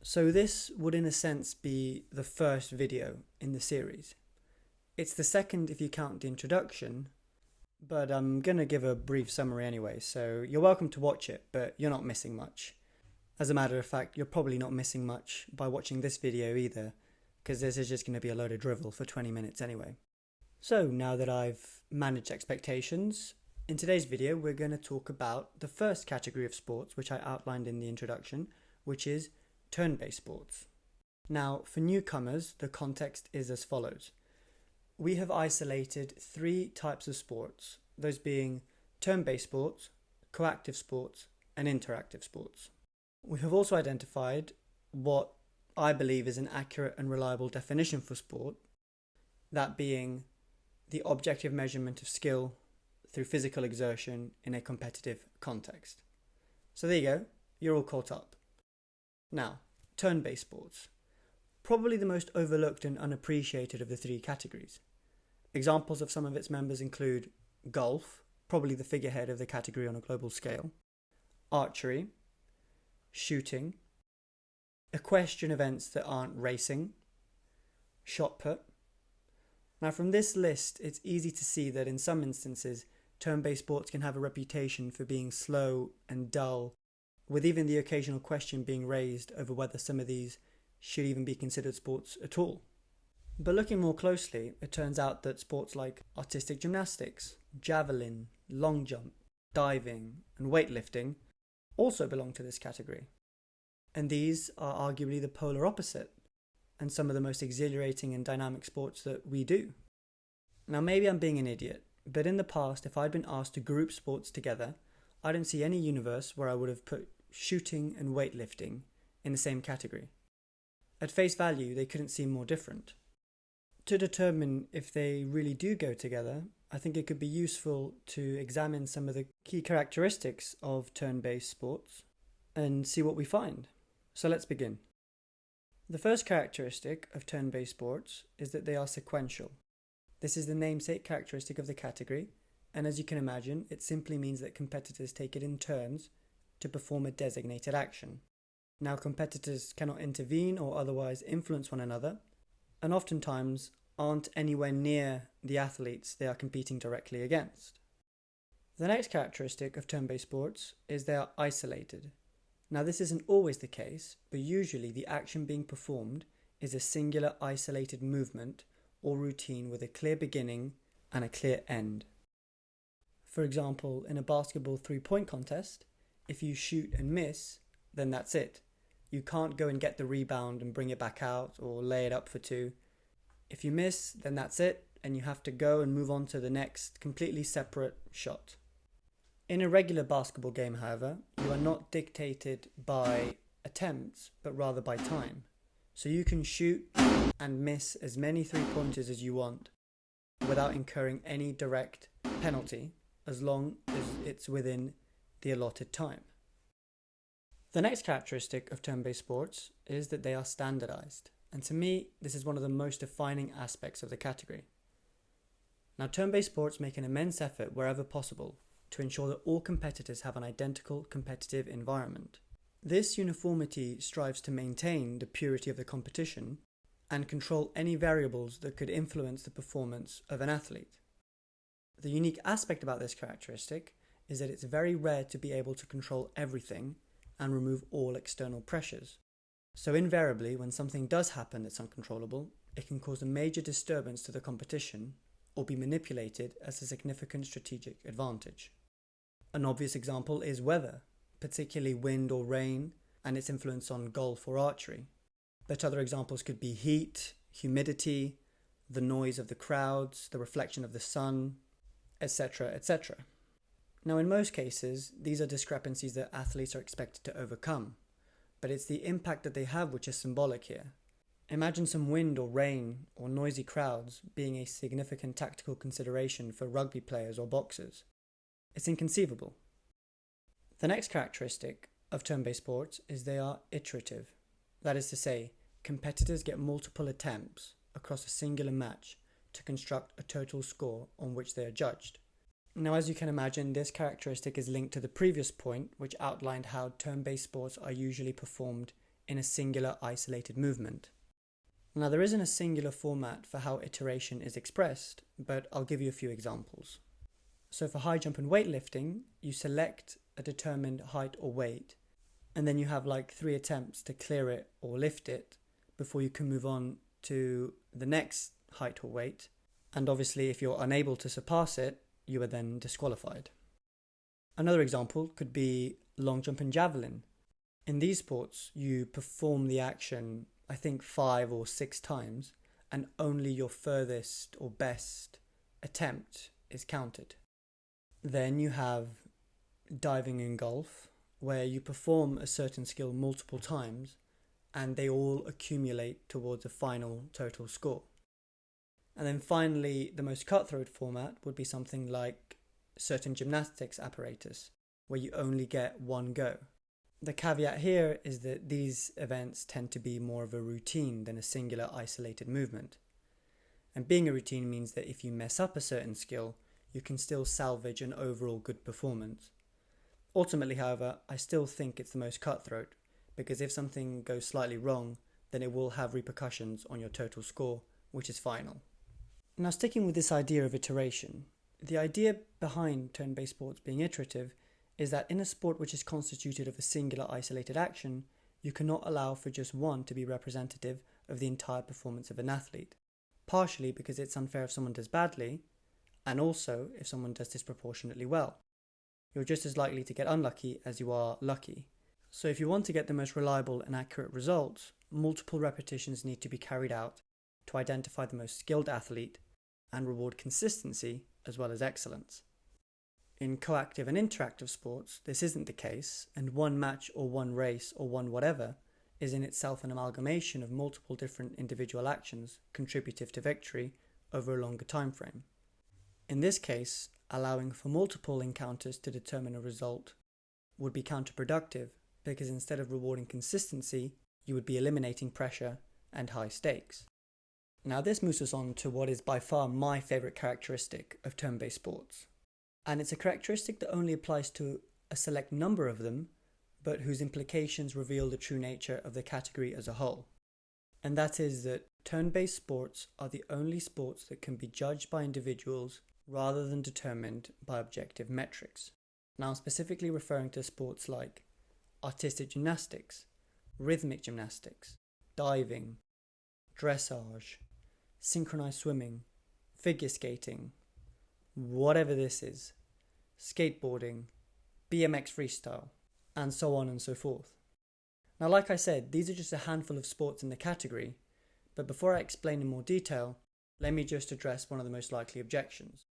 So this would in a sense be the first video in the series. It's the second if you count the introduction, but I'm gonna give a brief summary anyway, so you're welcome to watch it, but you're not missing much. As a matter of fact, you're probably not missing much by watching this video either, because this is just going to be a load of drivel for 20 minutes anyway. So now that I've managed expectations, in today's video we're going to talk about the first category of sports which I outlined in the introduction, which is turn-based sports. Now for newcomers, the context is as follows. We have isolated three types of sports, those being turn-based sports, coactive sports and interactive sports. We have also identified what I believe is an accurate and reliable definition for sport, that being the objective measurement of skill through physical exertion in a competitive context. So there you go, you're all caught up. Now, turn-based sports. Probably the most overlooked and unappreciated of the three categories. Examples of some of its members include golf, probably the figurehead of the category on a global scale, archery, shooting, equestrian events that aren't racing, shot put. Now from this list, it's easy to see that in some instances, turn-based sports can have a reputation for being slow and dull, with even the occasional question being raised over whether some of these should even be considered sports at all. But looking more closely, it turns out that sports like artistic gymnastics, javelin, long jump, diving, and weightlifting also belong to this category. And these are arguably the polar opposite, and some of the most exhilarating and dynamic sports that we do. Now maybe I'm being an idiot, but in the past if I'd been asked to group sports together, I don't see any universe where I would have put shooting and weightlifting in the same category. At face value, they couldn't seem more different. To determine if they really do go together, I think it could be useful to examine some of the key characteristics of turn-based sports and see what we find. So let's begin. The first characteristic of turn-based sports is that they are sequential. This is the namesake characteristic of the category, and as you can imagine, it simply means that competitors take it in turns to perform a designated action. Now, competitors cannot intervene or otherwise influence one another, and oftentimes aren't anywhere near the athletes they are competing directly against. The next characteristic of turn-based sports is they are isolated. Now this isn't always the case, but usually the action being performed is a singular isolated movement or routine with a clear beginning and a clear end. For example, in a basketball three-point contest, if you shoot and miss, then that's it. You can't go and get the rebound and bring it back out or lay it up for two. If you miss, then that's it, and you have to go and move on to the next completely separate shot. In a regular basketball game, however, you are not dictated by attempts, but rather by time. So you can shoot and miss as many three-pointers as you want without incurring any direct penalty, as long as it's within the allotted time. The next characteristic of turn-based sports is that they are standardized. And to me, this is one of the most defining aspects of the category. Now, turn-based sports make an immense effort wherever possible to ensure that all competitors have an identical competitive environment. This uniformity strives to maintain the purity of the competition and control any variables that could influence the performance of an athlete. The unique aspect about this characteristic is that it's very rare to be able to control everything and remove all external pressures. So invariably, when something does happen that's uncontrollable, it can cause a major disturbance to the competition or be manipulated as a significant strategic advantage. An obvious example is weather, particularly wind or rain, and its influence on golf or archery. But other examples could be heat, humidity, the noise of the crowds, the reflection of the sun, etc., etc. Now, in most cases, these are discrepancies that athletes are expected to overcome, but it's the impact that they have which is symbolic here. Imagine some wind or rain or noisy crowds being a significant tactical consideration for rugby players or boxers. It's inconceivable. The next characteristic of turn-based sports is they are iterative. That is to say, competitors get multiple attempts across a singular match to construct a total score on which they are judged. Now, as you can imagine, this characteristic is linked to the previous point, which outlined how turn-based sports are usually performed in a singular isolated movement. Now, there isn't a singular format for how iteration is expressed, but I'll give you a few examples. So for high jump and weightlifting, you select a determined height or weight, and then you have like 3 attempts to clear it or lift it before you can move on to the next height or weight. And obviously, if you're unable to surpass it, you are then disqualified. Another example could be long jump and javelin. In these sports, you perform the action, I think 5 or 6 times, and only your furthest or best attempt is counted. Then you have diving in golf, where you perform a certain skill multiple times and they all accumulate towards a final total score. And then finally, the most cutthroat format would be something like certain gymnastics apparatus, where you only get one go. The caveat here is that these events tend to be more of a routine than a singular isolated movement. And being a routine means that if you mess up a certain skill, you can still salvage an overall good performance. Ultimately, however, I still think it's the most cutthroat, because if something goes slightly wrong, then it will have repercussions on your total score, which is final. Now, sticking with this idea of iteration, the idea behind turn-based sports being iterative is that in a sport which is constituted of a singular isolated action, you cannot allow for just one to be representative of the entire performance of an athlete, partially because it's unfair if someone does badly, and also if someone does disproportionately well. You're just as likely to get unlucky as you are lucky. So if you want to get the most reliable and accurate results, multiple repetitions need to be carried out to identify the most skilled athlete and reward consistency as well as excellence. In coactive and interactive sports, this isn't the case, and one match or one race or one whatever is in itself an amalgamation of multiple different individual actions contributive to victory over a longer time frame. In this case, allowing for multiple encounters to determine a result would be counterproductive, because instead of rewarding consistency, you would be eliminating pressure and high stakes. Now this moves us on to what is by far my favourite characteristic of turn-based sports. And it's a characteristic that only applies to a select number of them, but whose implications reveal the true nature of the category as a whole. And that is that turn-based sports are the only sports that can be judged by individuals rather than determined by objective metrics. Now I'm specifically referring to sports like artistic gymnastics, rhythmic gymnastics, diving, dressage, synchronized swimming, figure skating, whatever this is, skateboarding, BMX freestyle, and so on and so forth. Now, like I said, these are just a handful of sports in the category, but before I explain in more detail, let me just address one of the most likely objections,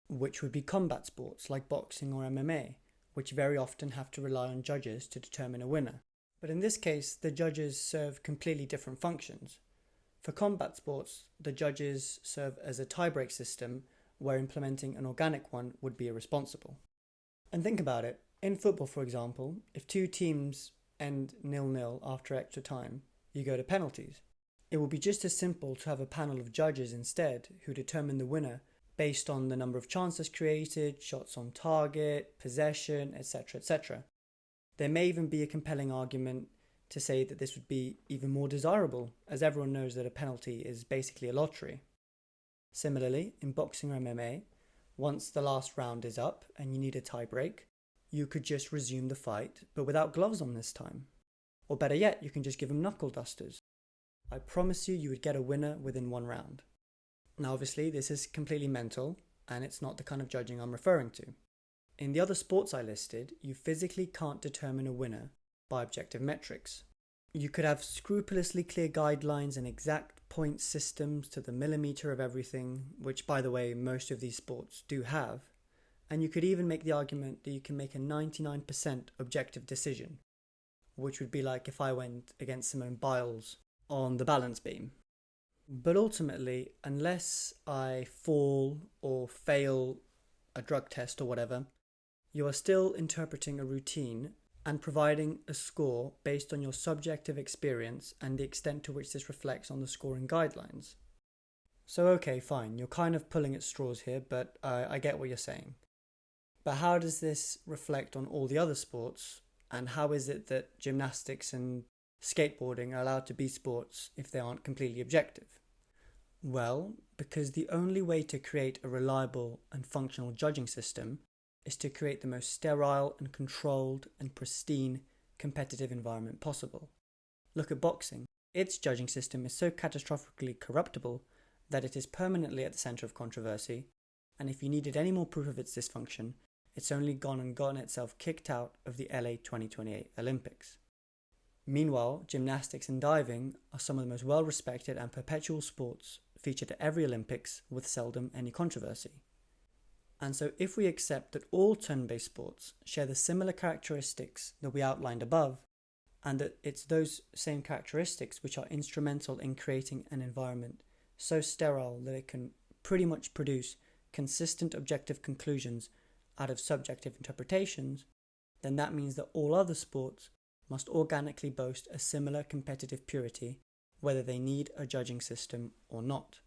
which would be combat sports like boxing or MMA, which very often have to rely on judges to determine a winner. But in this case, the judges serve completely different functions. For combat sports, the judges serve as a tiebreak system where implementing an organic one would be irresponsible. And think about it. In football, for example, if 2 teams end 0-0 after extra time, you go to penalties. It would be just as simple to have a panel of judges instead who determine the winner based on the number of chances created, shots on target, possession, etc., etc. There may even be a compelling argument to say that this would be even more desirable, as everyone knows that a penalty is basically a lottery. Similarly, in boxing or MMA, once the last round is up and you need a tie break, you could just resume the fight, but without gloves on this time. Or better yet, you can just give them knuckle dusters. I promise you would get a winner within 1 round. Now obviously this is completely mental, and it's not the kind of judging I'm referring to. In the other sports I listed, you physically can't determine a winner by objective metrics. You could have scrupulously clear guidelines and exact point systems to the millimetre of everything, which by the way most of these sports do have, and you could even make the argument that you can make a 99% objective decision, which would be like if I went against Simone Biles on the balance beam. But ultimately, unless I fall or fail a drug test or whatever, you are still interpreting a routine and providing a score based on your subjective experience and the extent to which this reflects on the scoring guidelines. So okay, fine, you're kind of pulling at straws here, but I get what you're saying. But how does this reflect on all the other sports, and how is it that gymnastics and skateboarding are allowed to be sports if they aren't completely objective? Well, because the only way to create a reliable and functional judging system is to create the most sterile and controlled and pristine competitive environment possible. Look at boxing. Its judging system is so catastrophically corruptible that it is permanently at the centre of controversy, and if you needed any more proof of its dysfunction, it's only gone and gotten itself kicked out of the LA 2028 Olympics. Meanwhile, gymnastics and diving are some of the most well-respected and perpetual sports featured at every Olympics with seldom any controversy. And so if we accept that all turn-based sports share the similar characteristics that we outlined above, and that it's those same characteristics which are instrumental in creating an environment so sterile that it can pretty much produce consistent objective conclusions out of subjective interpretations, then that means that all other sports must organically boast a similar competitive purity, whether they need a judging system or not.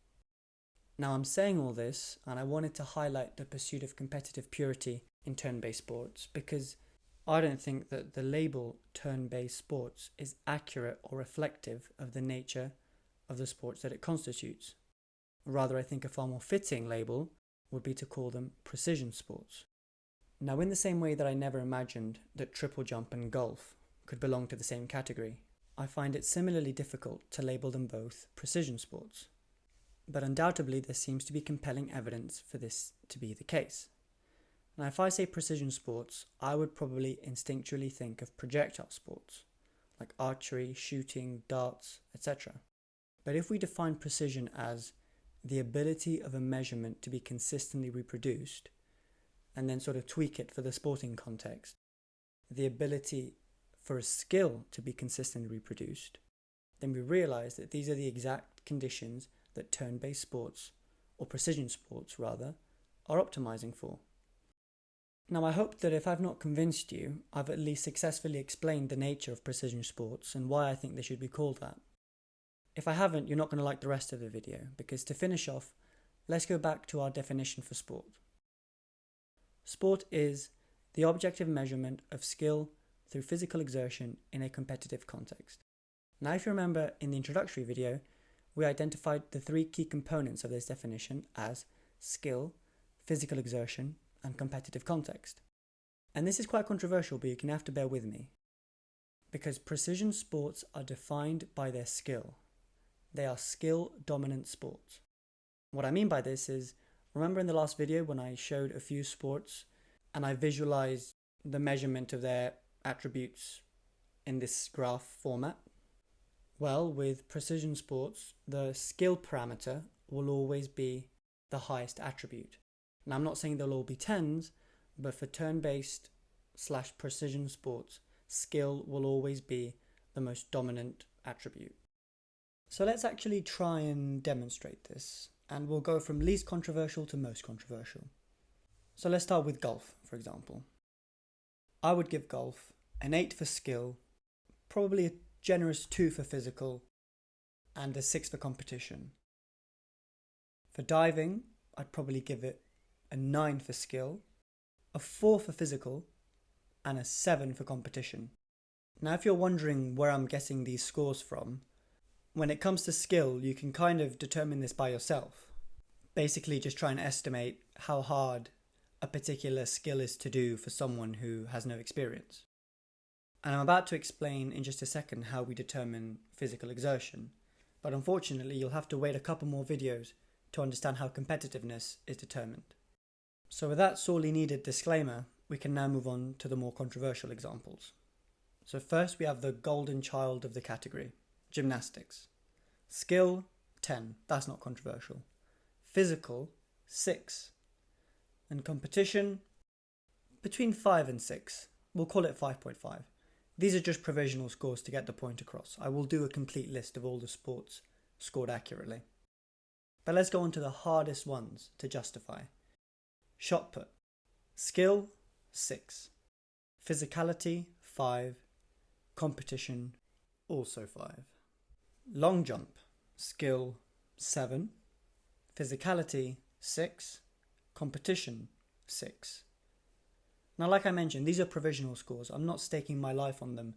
Now I'm saying all this, and I wanted to highlight the pursuit of competitive purity in turn-based sports because I don't think that the label turn-based sports is accurate or reflective of the nature of the sports that it constitutes. Rather, I think a far more fitting label would be to call them precision sports. Now, in the same way that I never imagined that triple jump and golf could belong to the same category, I find it similarly difficult to label them both precision sports. But undoubtedly there seems to be compelling evidence for this to be the case. Now if I say precision sports, I would probably instinctually think of projectile sports, like archery, shooting, darts, etc. But if we define precision as the ability of a measurement to be consistently reproduced, and then sort of tweak it for the sporting context, the ability for a skill to be consistently reproduced, then we realize that these are the exact conditions that turn-based sports, or precision sports rather, are optimizing for. Now I hope that if I've not convinced you, I've at least successfully explained the nature of precision sports and why I think they should be called that. If I haven't, you're not going to like the rest of the video, because to finish off, let's go back to our definition for sport. Sport is the objective measurement of skill through physical exertion in a competitive context. Now if you remember in the introductory video, we identified the three key components of this definition as skill, physical exertion, and competitive context. And this is quite controversial, but you're going to have to bear with me. Because precision sports are defined by their skill. They are skill-dominant sports. What I mean by this is, remember in the last video when I showed a few sports and I visualized the measurement of their attributes in this graph format? Well, with precision sports, the skill parameter will always be the highest attribute. Now, I'm not saying they'll all be 10s, but for turn-based / precision sports, skill will always be the most dominant attribute. So let's actually try and demonstrate this, and we'll go from least controversial to most controversial. So let's start with golf, for example. I would give golf an 8 for skill, probably a generous 2 for physical, and a 6 for competition. For diving, I'd probably give it a 9 for skill, a 4 for physical, and a 7 for competition. Now if you're wondering where I'm getting these scores from, when it comes to skill, you can kind of determine this by yourself. Basically just try and estimate how hard a particular skill is to do for someone who has no experience. And I'm about to explain in just a second how we determine physical exertion, but unfortunately you'll have to wait a couple more videos to understand how competitiveness is determined. So with that sorely needed disclaimer, we can now move on to the more controversial examples. So first we have the golden child of the category, gymnastics. Skill, 10, that's not controversial. Physical, 6. And competition, between 5 and 6. We'll call it 5.5. These are just provisional scores to get the point across. I will do a complete list of all the sports scored accurately. But let's go on to the hardest ones to justify. Shot put. Skill, 6. Physicality, 5. Competition, also 5. Long jump. Skill, 7. Physicality, 6. Competition, 6. Now, like I mentioned, these are provisional scores. I'm not staking my life on them,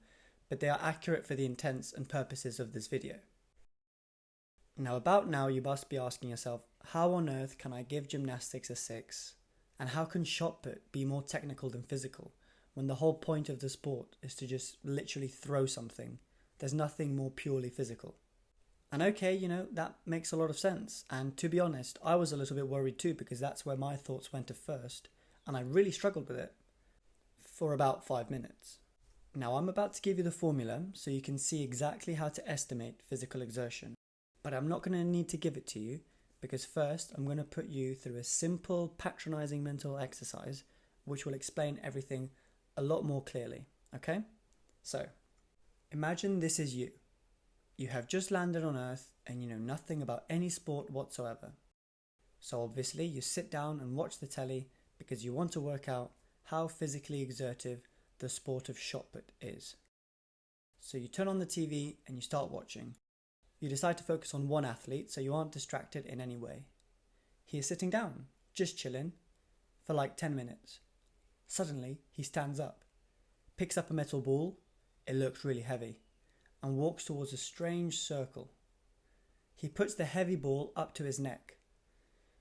but they are accurate for the intents and purposes of this video. Now about now you must be asking yourself, how on earth can I give gymnastics a 6? And how can shot put be more technical than physical, when the whole point of the sport is to just literally throw something? There's nothing more purely physical. And okay, that makes a lot of sense. And to be honest, I was a little bit worried too, because that's where my thoughts went at first, and I really struggled with it for about 5 minutes. Now I'm about to give you the formula so you can see exactly how to estimate physical exertion. But I'm not going to need to give it to you, because first I'm going to put you through a simple, patronizing mental exercise which will explain everything a lot more clearly, okay? So, imagine this is you. You have just landed on Earth and you know nothing about any sport whatsoever. So obviously you sit down and watch the telly because you want to work out how physically exertive the sport of shot put is. So you turn on the TV and you start watching. You decide to focus on one athlete so you aren't distracted in any way. He is sitting down, just chilling, for like 10 minutes. Suddenly he stands up, picks up a metal ball, it looks really heavy, and walks towards a strange circle. He puts the heavy ball up to his neck.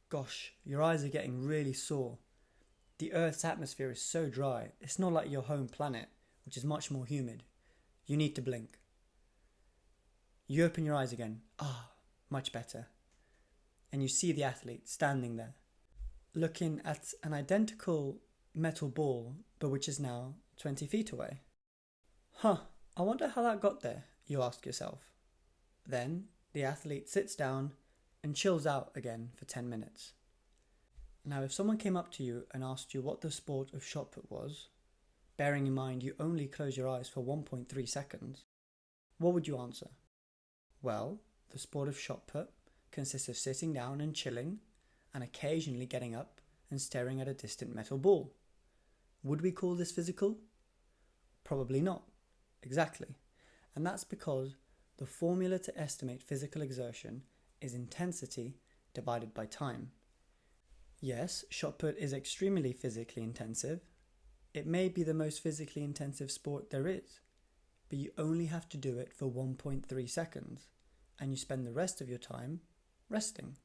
Gosh, your eyes are getting really sore. The Earth's atmosphere is so dry, it's not like your home planet, which is much more humid. You need to blink. You open your eyes again. Much better. And you see the athlete standing there, looking at an identical metal ball, but which is now 20 feet away. I wonder how that got there, you ask yourself. Then the athlete sits down and chills out again for 10 minutes. Now, if someone came up to you and asked you what the sport of shot put was, bearing in mind you only close your eyes for 1.3 seconds, what would you answer? Well, the sport of shot put consists of sitting down and chilling, and occasionally getting up and staring at a distant metal ball. Would we call this physical? Probably not. Exactly. And that's because the formula to estimate physical exertion is intensity divided by time. Yes, shot put is extremely physically intensive. It may be the most physically intensive sport there is, but you only have to do it for 1.3 seconds, and you spend the rest of your time resting.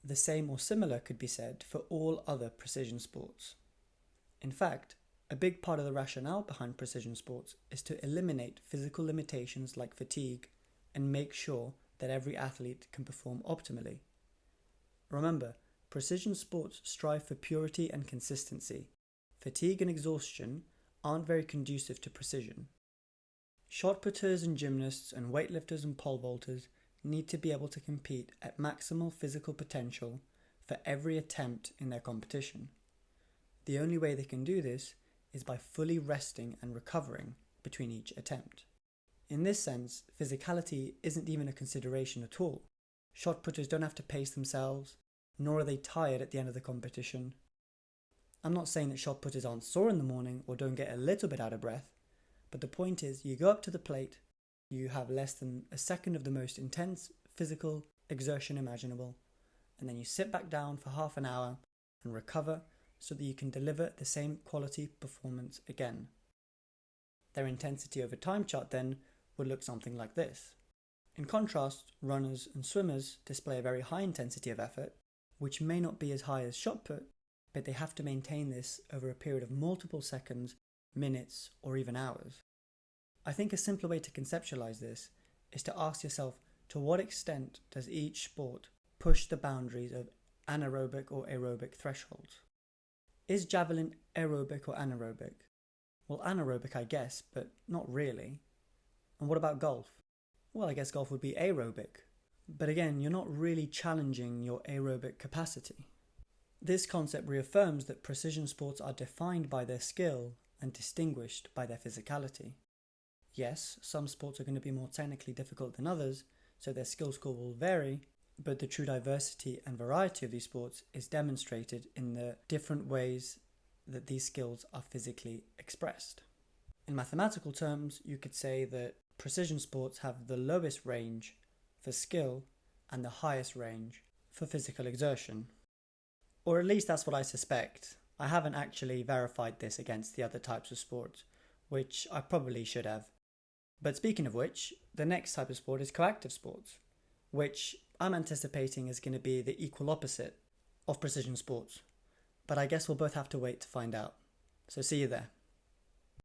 The same or similar could be said for all other precision sports. In fact, a big part of the rationale behind precision sports is to eliminate physical limitations like fatigue and make sure that every athlete can perform optimally. Remember, precision sports strive for purity and consistency. Fatigue and exhaustion aren't very conducive to precision. Shot putters and gymnasts and weightlifters and pole vaulters need to be able to compete at maximal physical potential for every attempt in their competition. The only way they can do this is by fully resting and recovering between each attempt. In this sense, physicality isn't even a consideration at all. Shot putters don't have to pace themselves, nor are they tired at the end of the competition. I'm not saying that shot putters aren't sore in the morning or don't get a little bit out of breath, but the point is you go up to the plate, you have less than a second of the most intense physical exertion imaginable, and then you sit back down for half an hour and recover so that you can deliver the same quality performance again. Their intensity over time chart then would look something like this. In contrast, runners and swimmers display a very high intensity of effort, which may not be as high as shot put, but they have to maintain this over a period of multiple seconds, minutes, or even hours. I think a simpler way to conceptualize this is to ask yourself, to what extent does each sport push the boundaries of anaerobic or aerobic thresholds? Is javelin aerobic or anaerobic? Well, anaerobic I guess, but not really. And what about golf? Well, I guess golf would be aerobic. But again, you're not really challenging your aerobic capacity. This concept reaffirms that precision sports are defined by their skill and distinguished by their physicality. Yes, some sports are going to be more technically difficult than others, so their skill score will vary, but the true diversity and variety of these sports is demonstrated in the different ways that these skills are physically expressed. In mathematical terms, you could say that precision sports have the lowest range for skill and the highest range for physical exertion. Or at least that's what I suspect. I haven't actually verified this against the other types of sports, which I probably should have. But speaking of which, the next type of sport is coactive sports, which I'm anticipating is going to be the equal opposite of precision sports. But I guess we'll both have to wait to find out. So see you there.